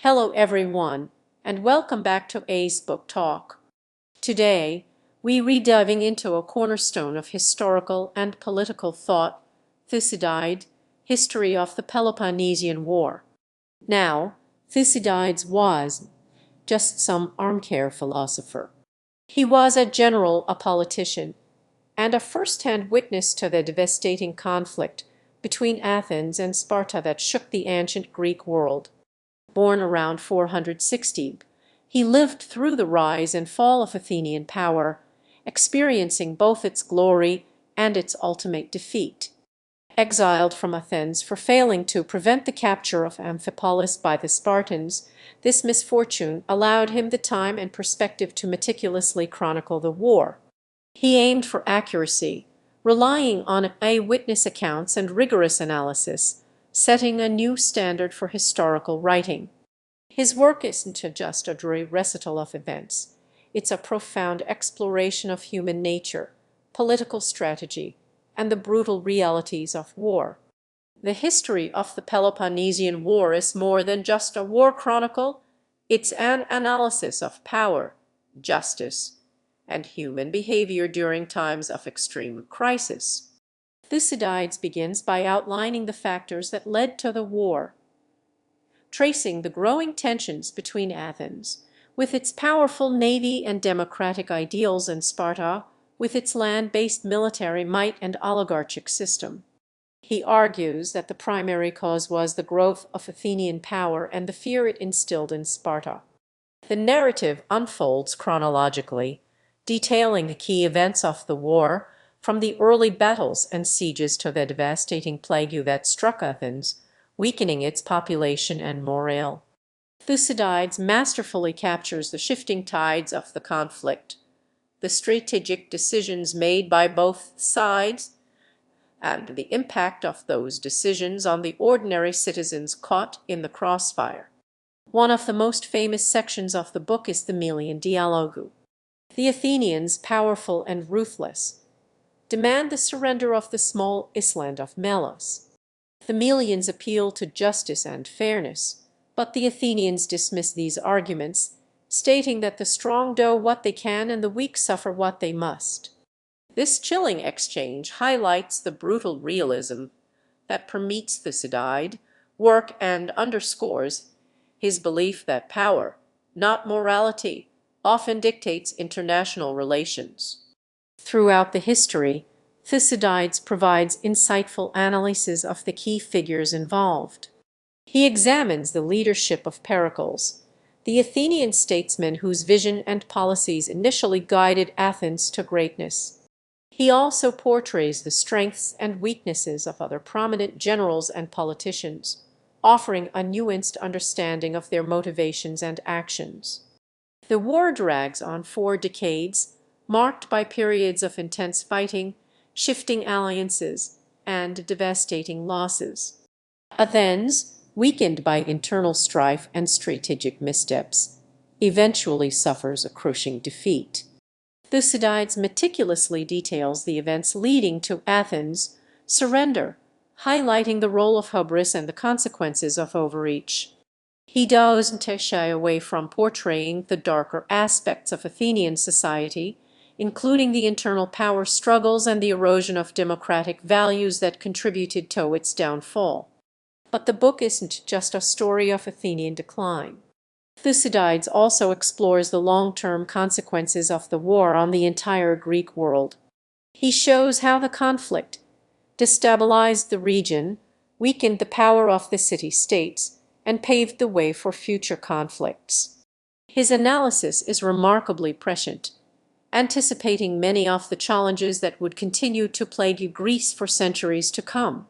Hello everyone, and welcome back to A's Book Talk. Today, we read diving into a cornerstone of historical and political thought, Thucydides, History of the Peloponnesian War. Now, Thucydides was just some armchair philosopher. He was a general, a politician, and a first-hand witness to the devastating conflict between Athens and Sparta that shook the ancient Greek world. Born around 460, he lived through the rise and fall of Athenian power, experiencing both its glory and its ultimate defeat. Exiled from Athens for failing to prevent the capture of Amphipolis by the Spartans, this misfortune allowed him the time and perspective to meticulously chronicle the war. He aimed for accuracy, relying on eyewitness accounts and rigorous analysis, setting a new standard for historical writing. His work isn't just a dreary recital of events. It's a profound exploration of human nature, political strategy, and the brutal realities of war. The history of the Peloponnesian War is more than just a war chronicle. It's an analysis of power, justice, and human behavior during times of extreme crisis. Thucydides begins by outlining the factors that led to the war, tracing the growing tensions between Athens, with its powerful navy and democratic ideals, and Sparta, with its land-based military might and oligarchic system. He argues that the primary cause was the growth of Athenian power and the fear it instilled in Sparta. The narrative unfolds chronologically, detailing the key events of the war, from the early battles and sieges to the devastating plague that struck Athens, weakening its population and morale. Thucydides masterfully captures the shifting tides of the conflict, the strategic decisions made by both sides, and the impact of those decisions on the ordinary citizens caught in the crossfire. One of the most famous sections of the book is the Melian Dialogue. The Athenians, powerful and ruthless, demand the surrender of the small island of Melos. The Melians appeal to justice and fairness, but the Athenians dismiss these arguments, stating that the strong do what they can and the weak suffer what they must. This chilling exchange highlights the brutal realism that permeates Thucydides' work and underscores his belief that power, not morality, often dictates international relations. Throughout the history, Thucydides provides insightful analysis of the key figures involved. He examines the leadership of Pericles, the Athenian statesman whose vision and policies initially guided Athens to greatness. He also portrays the strengths and weaknesses of other prominent generals and politicians, offering a nuanced understanding of their motivations and actions. The war drags on 4 decades, marked by periods of intense fighting, shifting alliances, and devastating losses. Athens, weakened by internal strife and strategic missteps, eventually suffers a crushing defeat. Thucydides meticulously details the events leading to Athens' surrender, highlighting the role of hubris and the consequences of overreach. He doesn't shy away from portraying the darker aspects of Athenian society, including the internal power struggles and the erosion of democratic values that contributed to its downfall. But the book isn't just a story of Athenian decline. Thucydides also explores the long-term consequences of the war on the entire Greek world. He shows how the conflict destabilized the region, weakened the power of the city-states, and paved the way for future conflicts. His analysis is remarkably prescient, anticipating many of the challenges that would continue to plague Greece for centuries to come.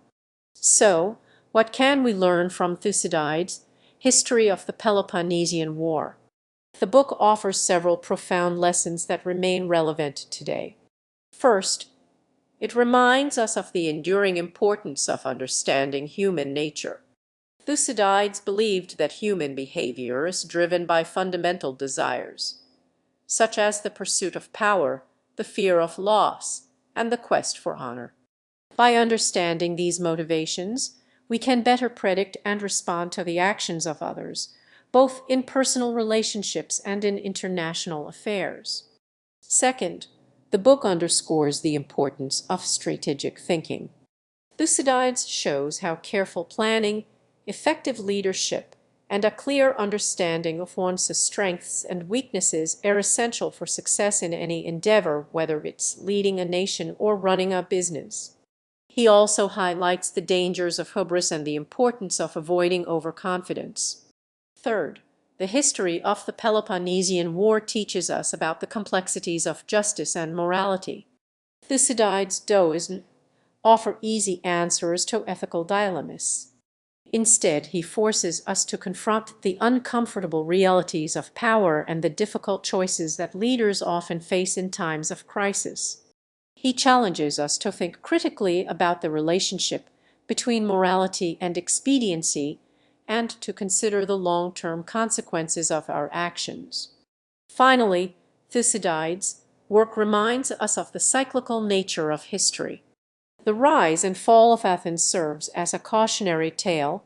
So, what can we learn from Thucydides' History of the Peloponnesian War? The book offers several profound lessons that remain relevant today. First, it reminds us of the enduring importance of understanding human nature. Thucydides believed that human behavior is driven by fundamental desires, such as the pursuit of power, the fear of loss, and the quest for honor. By understanding these motivations, we can better predict and respond to the actions of others, both in personal relationships and in international affairs. Second, the book underscores the importance of strategic thinking. Thucydides shows how careful planning, effective leadership, and a clear understanding of one's strengths and weaknesses are essential for success in any endeavor, whether it's leading a nation or running a business. He also highlights the dangers of hubris and the importance of avoiding overconfidence. Third, the history of the Peloponnesian War teaches us about the complexities of justice and morality. Thucydides doesn't offer easy answers to ethical dilemmas. Instead, he forces us to confront the uncomfortable realities of power and the difficult choices that leaders often face in times of crisis. He challenges us to think critically about the relationship between morality and expediency and to consider the long-term consequences of our actions. Finally, Thucydides' work reminds us of the cyclical nature of history. The rise and fall of Athens serves as a cautionary tale,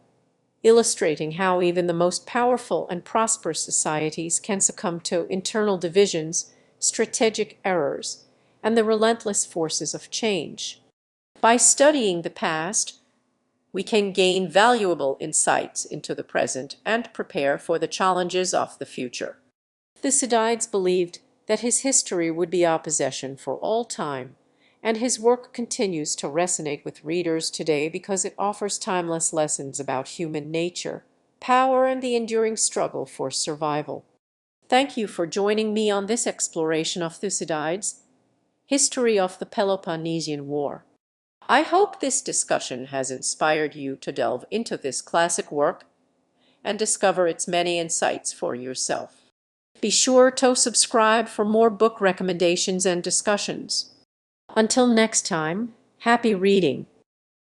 illustrating how even the most powerful and prosperous societies can succumb to internal divisions, strategic errors, and the relentless forces of change. By studying the past, we can gain valuable insights into the present and prepare for the challenges of the future. Thucydides believed that his history would be our possession for all time, and his work continues to resonate with readers today because it offers timeless lessons about human nature, power, and the enduring struggle for survival. Thank you for joining me on this exploration of Thucydides' History of the Peloponnesian War. I hope this discussion has inspired you to delve into this classic work and discover its many insights for yourself. Be sure to subscribe for more book recommendations and discussions. Until next time, happy reading!